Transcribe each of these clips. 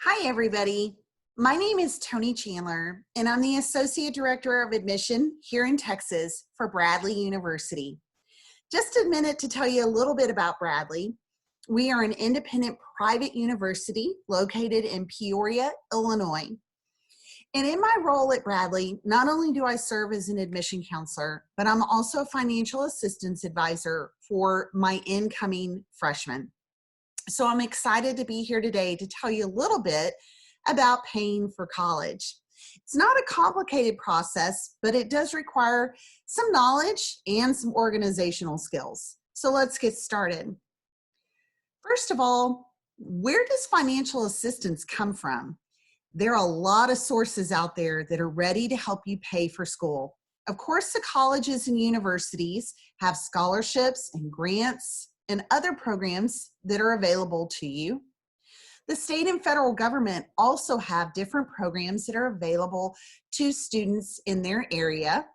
Hi, everybody. My name is Toni Chandler, and I'm the Associate Director of Admission here in Texas for Bradley University. Just a minute to tell you a little bit about Bradley. We are an independent private university located in Peoria, Illinois. And in my role at Bradley, not only do I serve as an admission counselor, but I'm also a financial assistance advisor for my incoming freshmen. So I'm excited to be here today to tell you a little bit about paying for college. It's not a complicated process, but it does require some knowledge and some organizational skills. So let's get started. First of all, where does financial assistance come from? There are a lot of sources out there that are ready to help you pay for school. Of course, the colleges and universities have scholarships and grants and other programs that are available to you. The state and federal government also have different programs that are available to students in their area.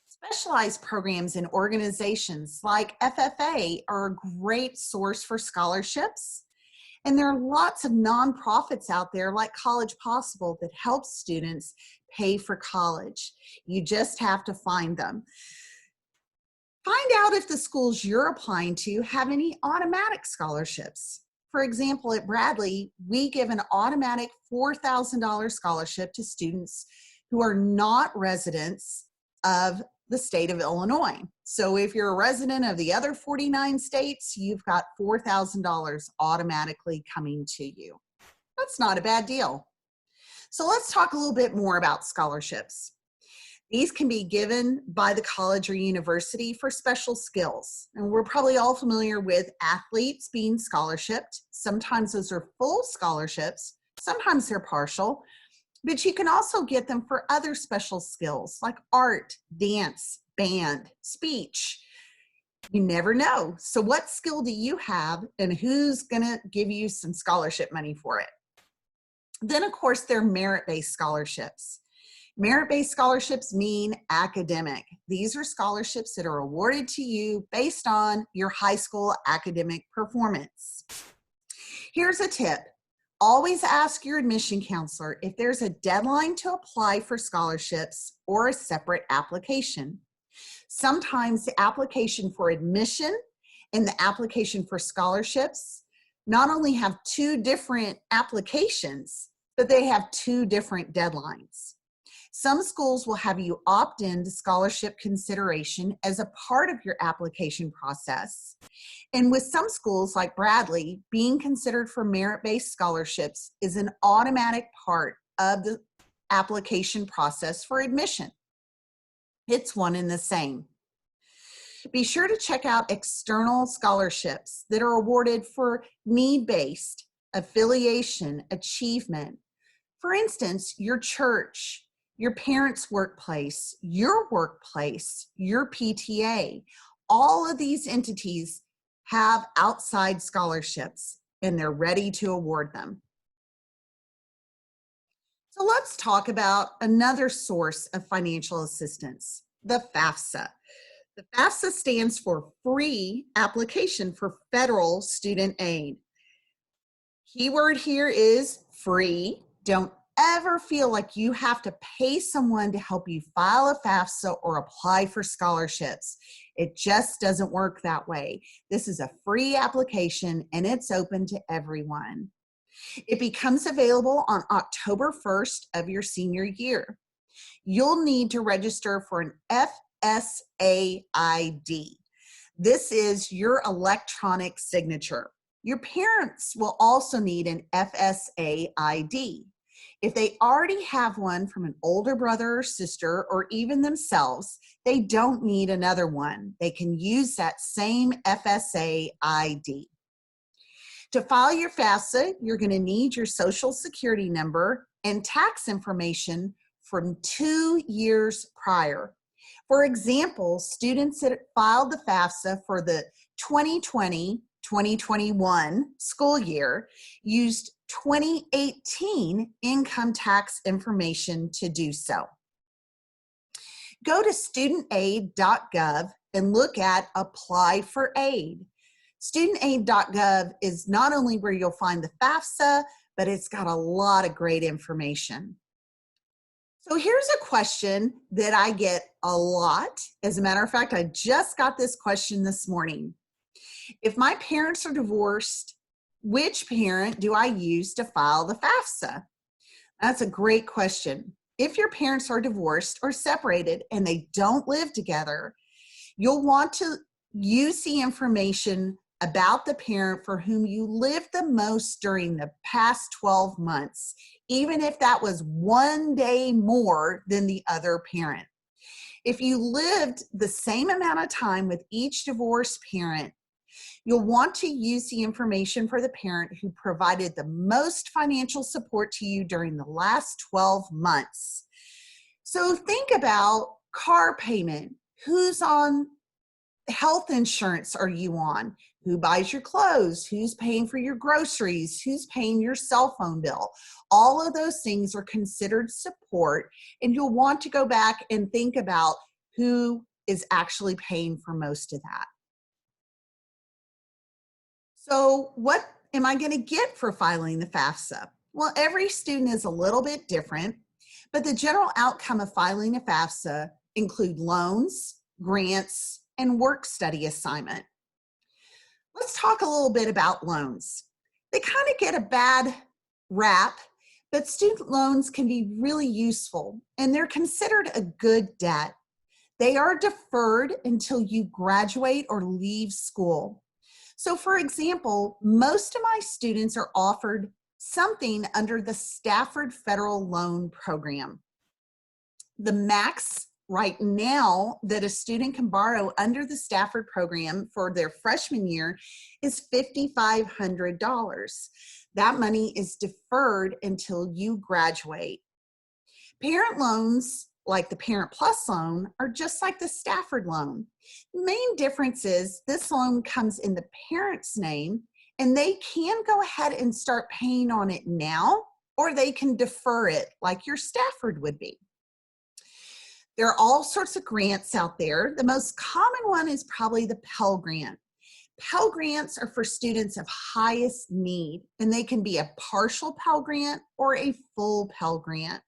Specialized programs and organizations like FFA are a great source for scholarships. And there are lots of nonprofits out there like College Possible that help students pay for college. You just have to find them. Find out if the schools you're applying to have any automatic scholarships. For example, at Bradley, we give an automatic $4,000 scholarship to students who are not residents of the state of Illinois. So if you're a resident of the other 49 states, you've got $4,000 automatically coming to you. That's not a bad deal. So let's talk a little bit more about scholarships. These can be given by the college or university for special skills. And we're probably all familiar with athletes being scholarshiped. Sometimes those are full scholarships, sometimes they're partial, but you can also get them for other special skills like art, dance, band, speech. You never know. So what skill do you have and who's gonna give you some scholarship money for it? Then of course, there are merit-based scholarships. Merit-based scholarships mean academic. These are scholarships that are awarded to you based on your high school academic performance. Here's a tip. Always ask your admission counselor if there's a deadline to apply for scholarships or a separate application. Sometimes the application for admission and the application for scholarships not only have two different applications, but they have two different deadlines. Some schools will have you opt in to scholarship consideration as a part of your application process. And with some schools like Bradley, being considered for merit-based scholarships is an automatic part of the application process for admission. It's one and the same. Be sure to check out external scholarships that are awarded for need-based, affiliation, achievement. For instance, your church, your parents' workplace, your PTA, all of these entities have outside scholarships and they're ready to award them. So let's talk about another source of financial assistance, the FAFSA. The FAFSA stands for Free Application for Federal Student Aid. Keyword here is free. Don't ever feel like you have to pay someone to help you file a FAFSA or apply for scholarships. It just doesn't work that way. This is a free application and it's open to everyone. It becomes available on October 1st of your senior year. You'll need to register for an FSA ID. This is your electronic signature. Your parents will also need an FSA ID. If they already have one from an older brother or sister, or even themselves, they don't need another one. They can use that same FSA ID. To file your FAFSA, you're going to need your Social Security number and tax information from 2 years prior. For example, students that filed the FAFSA for the 2020-2021 school year used 2018 income tax information to do so. Go to studentaid.gov and look at Apply for Aid. Studentaid.gov is not only where you'll find the FAFSA, but it's got a lot of great information. So here's a question that I get a lot. As a matter of fact, I just got this question this morning. If my parents are divorced, which parent do I use to file the FAFSA? That's a great question. If your parents are divorced or separated and they don't live together, you'll want to use the information about the parent for whom you lived the most during the past 12 months, even if that was 1 day more than the other parent. If you lived the same amount of time with each divorced parent, you'll want to use the information for the parent who provided the most financial support to you during the last 12 months. So think about car payment. Who's on health insurance are you on? Who buys your clothes? Who's paying for your groceries? Who's paying your cell phone bill? All of those things are considered support, and you'll want to go back and think about who is actually paying for most of that. So what am I going to get for filing the FAFSA? Well, every student is a little bit different, but the general outcome of filing a FAFSA include loans, grants, and work study assignment. Let's talk a little bit about loans. They kind of get a bad rap, but student loans can be really useful, and they're considered a good debt. They are deferred until you graduate or leave school. So for example, most of my students are offered something under the Stafford Federal Loan Program. The max right now that a student can borrow under the Stafford program for their freshman year is $5,500. That money is deferred until you graduate. Parent loans, like the Parent Plus loan, are just like the Stafford loan. The main difference is this loan comes in the parent's name, and they can go ahead and start paying on it now, or they can defer it like your Stafford would be. There are all sorts of grants out there. The most common one is probably the Pell Grant. Pell Grants are for students of highest need, and they can be a partial Pell Grant or a full Pell Grant.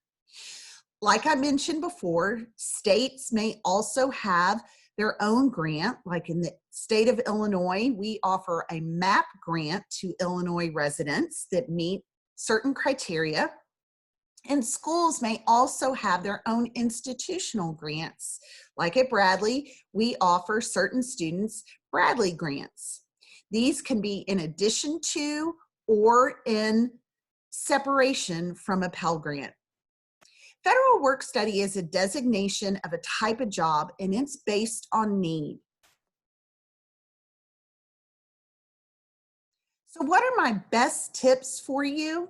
Like I mentioned before, states may also have their own grant. Like in the state of Illinois, we offer a MAP grant to Illinois residents that meet certain criteria. And schools may also have their own institutional grants. Like at Bradley, we offer certain students Bradley grants. These can be in addition to or in separation from a Pell Grant. Federal work study is a designation of a type of job, and it's based on need. So what are my best tips for you?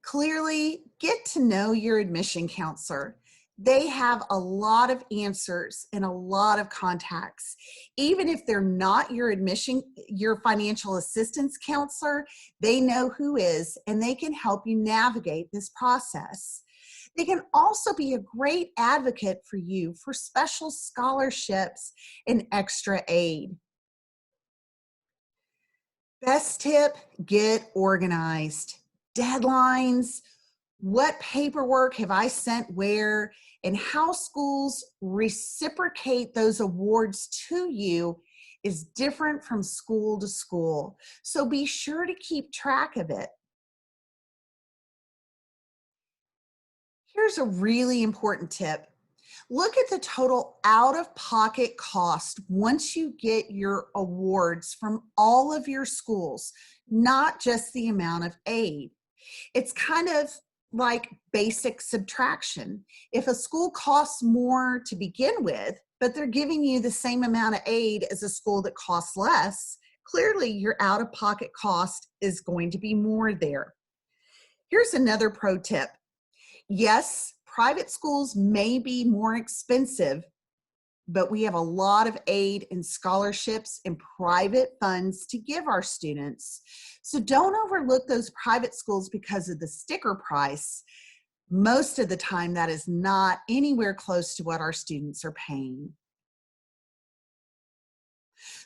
Clearly, get to know your admission counselor. They have a lot of answers and a lot of contacts. Even if they're not your financial assistance counselor, they know who is, and they can help you navigate this process. They can also be a great advocate for you for special scholarships and extra aid. Best tip, get organized. Deadlines, what paperwork have I sent where, and how schools reciprocate those awards to you is different from school to school. So be sure to keep track of it. Here's a really important tip. Look at the total out-of-pocket cost once you get your awards from all of your schools, not just the amount of aid. It's kind of like basic subtraction. If a school costs more to begin with, but they're giving you the same amount of aid as a school that costs less, clearly your out-of-pocket cost is going to be more there. Here's another pro tip. Yes, private schools may be more expensive, but we have a lot of aid and scholarships and private funds to give our students. So don't overlook those private schools because of the sticker price. Most of the time, that is not anywhere close to what our students are paying.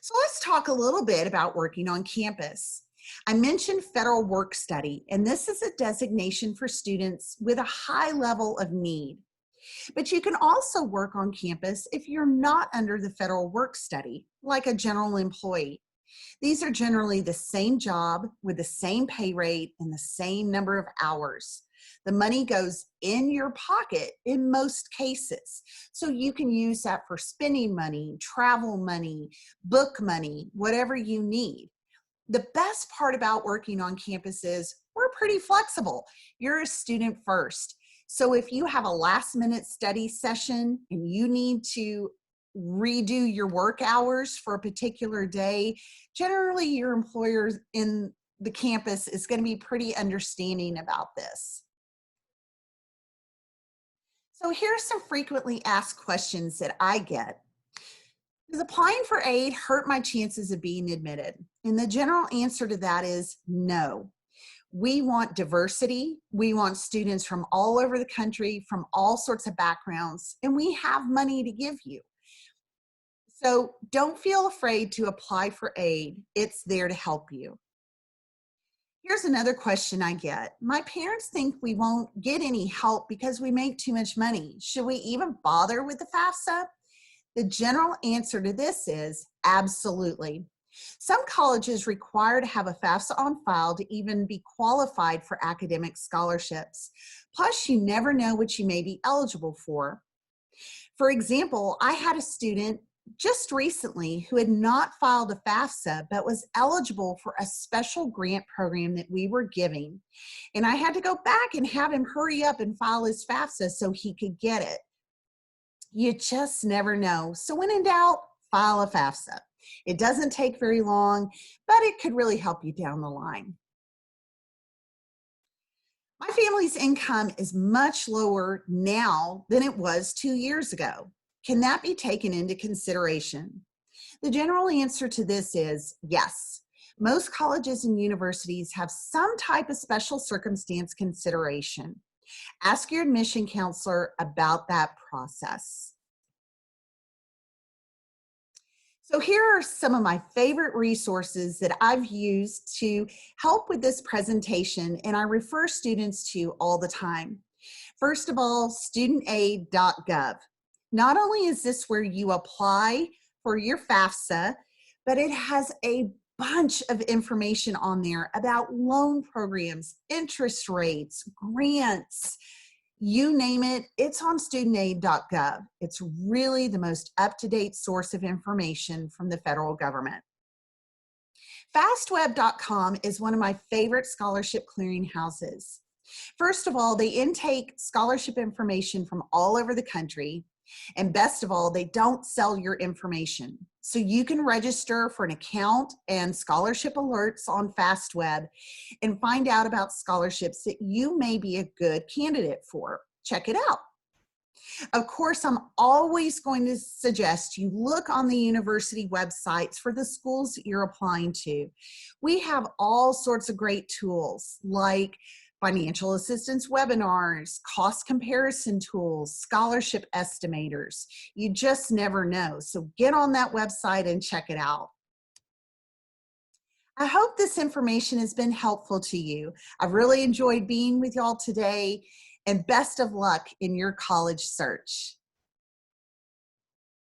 So let's talk a little bit about working on campus. I mentioned federal work study, and this is a designation for students with a high level of need. But you can also work on campus if you're not under the federal work study, like a general employee. These are generally the same job with the same pay rate and the same number of hours. The money goes in your pocket in most cases. So you can use that for spending money, travel money, book money, whatever you need. The best part about working on campus is we're pretty flexible. You're a student first. So if you have a last minute study session and you need to redo your work hours for a particular day, generally your employer in the campus is going to be pretty understanding about this. So here's some frequently asked questions that I get. Does applying for aid hurt my chances of being admitted? And the general answer to that is no. We want diversity. We want students from all over the country, from all sorts of backgrounds, and we have money to give you. So don't feel afraid to apply for aid. It's there to help you. Here's another question I get. My parents think we won't get any help because we make too much money. Should we even bother with the FAFSA? The general answer to this is absolutely. Some colleges require to have a FAFSA on file to even be qualified for academic scholarships. Plus, you never know what you may be eligible for. For example, I had a student just recently who had not filed a FAFSA but was eligible for a special grant program that we were giving. And I had to go back and have him hurry up and file his FAFSA so he could get it. You just never know. So when in doubt, file a FAFSA. It doesn't take very long, but it could really help you down the line. My family's income is much lower now than it was 2 years ago. Can that be taken into consideration? The general answer to this is yes. Most colleges and universities have some type of special circumstance consideration. Ask your admission counselor about that process. So here are some of my favorite resources that I've used to help with this presentation, and I refer students to all the time. First of all, studentaid.gov. Not only is this where you apply for your FAFSA, but it has a bunch of information on there about loan programs, interest rates, grants, you name it, it's on studentaid.gov. It's really the most up-to-date source of information from the federal government. Fastweb.com is one of my favorite scholarship clearinghouses. First of all, they intake scholarship information from all over the country. And best of all, they don't sell your information. So you can register for an account and scholarship alerts on FastWeb and find out about scholarships that you may be a good candidate for. Check it out. Of course, I'm always going to suggest you look on the university websites for the schools that you're applying to. We have all sorts of great tools like financial assistance webinars, cost comparison tools, scholarship estimators. You just never know. So get on that website and check it out. I hope this information has been helpful to you. I've really enjoyed being with y'all today, and best of luck in your college search.